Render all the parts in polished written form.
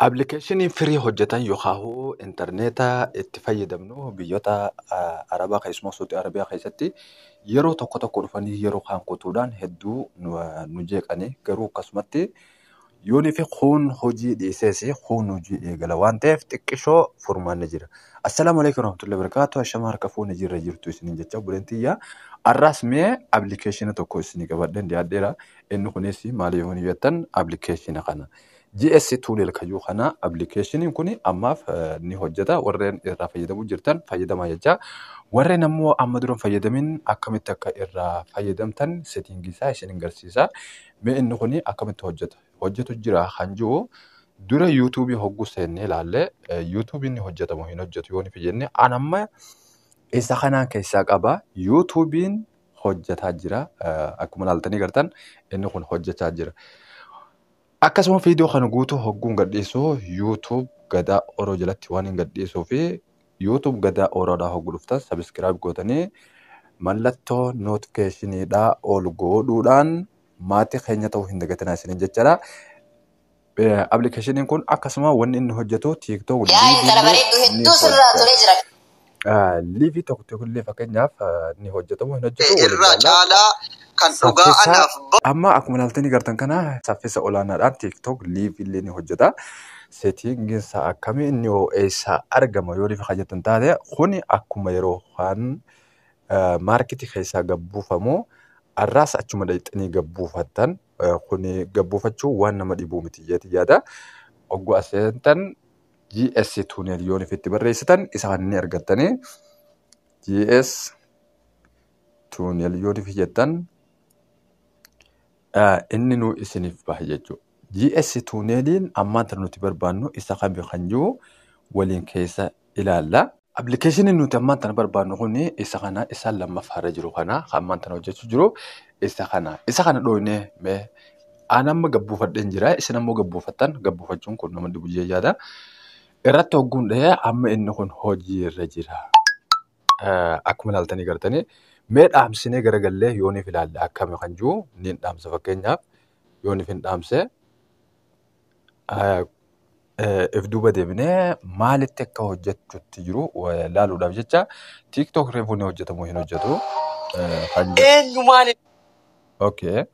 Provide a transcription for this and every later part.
Appilikeeshinii firii hojjetan yookaan intarneetaa itti fayyadamnu biyyoota Arabaa keessumaa Saudi Arabiyaa keessatti yeroo tokko tokko dhufanii yeroo kaan kutuudhaan hedduu nu jeeqanii garuu akkasumatti yoonii fi kun hojii dhiisees kun hojii eegala waan ta'eef xiqqishoo furmaanni jira. Assalaamu alaikum warahmatullahi wabarakatuh. Ashama harka fuunni jirra jirtu isiniin jecha buleentiyyaa. Arraas mee appilikeeshina tokko isinii qabadhan dhiyaadheera. Inni kunis maal yoo jettan appilikeeshina kana. GS Tool kayyuu kana appilikeeshiniin kun ammaaf ni hojjeta warreen irraa fayyadamuu jirtan fayyadamaa jecha warreen ammoo amma duran fayyadamin akkamitti akka irraa fayyadamtan settingii isaa isin agarsiisa. Mee inni kun akkamitti hojjetu jira kan jiru dura YouTube hogguu seennee ilaalle YouTube ni hojjetamu hin hojjetu yoo ni fayyadne anamma isa kanaan keessaa qaba YouTube hojjetaa jira akkuma ilaaltanii gartan inni kun hojjechaa jira. Akkasuma viidiyoo kana guutuu hogguun gadhiisuu YouTube gadaa oroo jalatti waan hin gadhiisuu fi YouTube gadaa oroodhaa hogguu dhuftan subscribe gootanii mallattoo notificationidhaa ol godhuudhaan maatii keenya ta'uu hin dagatinaa isiniin jechaadha. Appilikeeshiniin kun akkasuma wanni inni hojjetu TikTok liivii tokko illee fakkeenyaaf ni hojjetamu hin hojjetu irraa caalaa kan dhugaa anaaf amma akkuma ilaaltanii gartan kana saffisa olaanaadhaan TikTok liivii illee ni hojjeta. Settingii isaa akkamii inni eessaa argama yoo rifa jettan taate kuni akkuma yeroo waan maarketii keessaa gabbuufamu arraas achuma dhaqxanii gabbuufattan kuni gabbuufachuu waan nama dhibuu miti jeeti yaada. Ogguu aseentan GS Tool yoo itti barreessitan isa kan inni argattanii GS Tool yoo jettan inni nu isiniif baha jechuudha. GS Tool ammaan tan nuti barbaannu isa kan jiru waliin keessa ilaalla. Appilikeeshiniin nuti ammaan tan barbaannu kun isa kana isa lammaffaarra jiru kana ammaan tan hojjechuu jiru isa kana dhooynee mee aan amma gabbuufadheen jira isin ammoo gabbuufattan gabbuufachuun kun nama dhibu yaada. Irratti hogguun dhahee amma inni kun hojii irra jira. Akkuma ilaaltanii gartanii mee dhaamsinee garagallee yooniif ilaalle akkami kan jiru ni dhaamsa fakkeenyaaf yooniif hin dhaamse if duuba deebinee maalitti akka hojjechuutti jiru laaluudhaaf jecha TikTok reefuu ni hojjetamu hin hojjetu. Okay.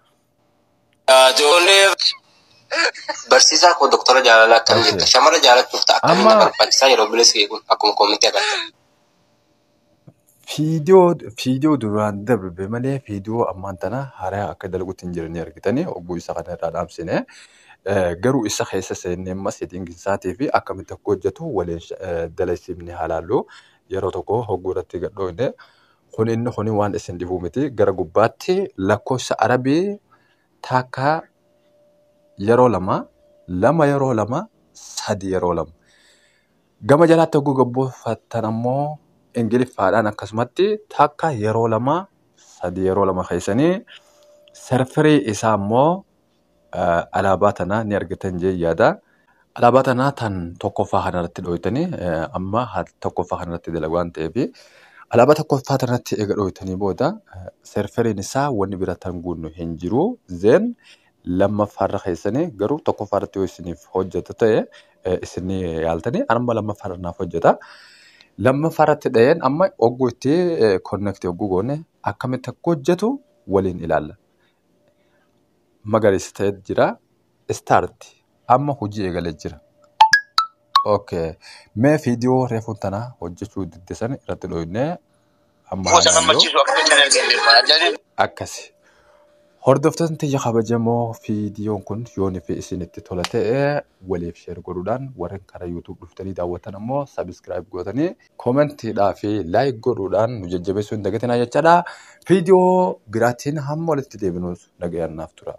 Barsiisaa koo doktora jaalalaa akkam jirta shamara jaalachuuf ta'a akkamiin barbaachisaa yeroo bilisii kun akkuma koomitii agartan. Viidiyoo duraan darbe malee viidiyoo ammaan tana haaraa akka dalaguutti hin jiranii argitanii ogguu isa kana irraa dhaamsine garuu isa keessa seennee amma settingii isaatii fi akkamitti akka hojjetu waliin dalagsifne haalaallu yeroo tokko hogguu irratti gadhooyne kun inni kun waan isin dhibuu miti gara gubbaatti lakkoofsa arabii takka yeroo lama yeroo lama sadi yeroo lama gama jalaatti hogguu gabbuufattan ammoo ingiliffaadhaan akkasumatti takka yeroo lama sadi yeroo lama keessanii serverii isaa ammoo alaabaa tanaa ni argatan jee yaada. Alaabaa tanaa tan tokkoffaa kanarratti dhooytanii amma tokkoffaa kanarratti dalagu waan ta'eef alaabaa tokkoffaa tanatti eega dhooytanii booda serveriin isaa wanni bira tan guunnu hin jiru zeen lammaffaarra keessanii garuu tokkoffaarratti yoo isiniif hojjetu ta'e isinii yaaltanii amma lammaffaarra naaf hojjeta. Lammaffaarratti dhaheen amma ogguu itti connect ogguu goone akkamitti akka hojjetu waliin ilaalla. Magariisa ta'ee jira. Start amma hojii eegalee jira. Okay. Mee viidiyoo reefuun tana hojjechuu diddisan irratti dhooynee amma akkasi. Hordoftoonni tiyya kabajamoo viidiyoon kun yoonii fi isinitti tola ta'e waliif sheer godhuudhaan warreen karaa YouTube dhuftanii daawwatan ammoo subscribe gootanii koomentiidhaa fi laayik godhuudhaan nu jajjabeessuu hin dagatinaa jechaadha. Viidiyoo biraatiin hamma walitti deebinuus nagayaan naaf tura.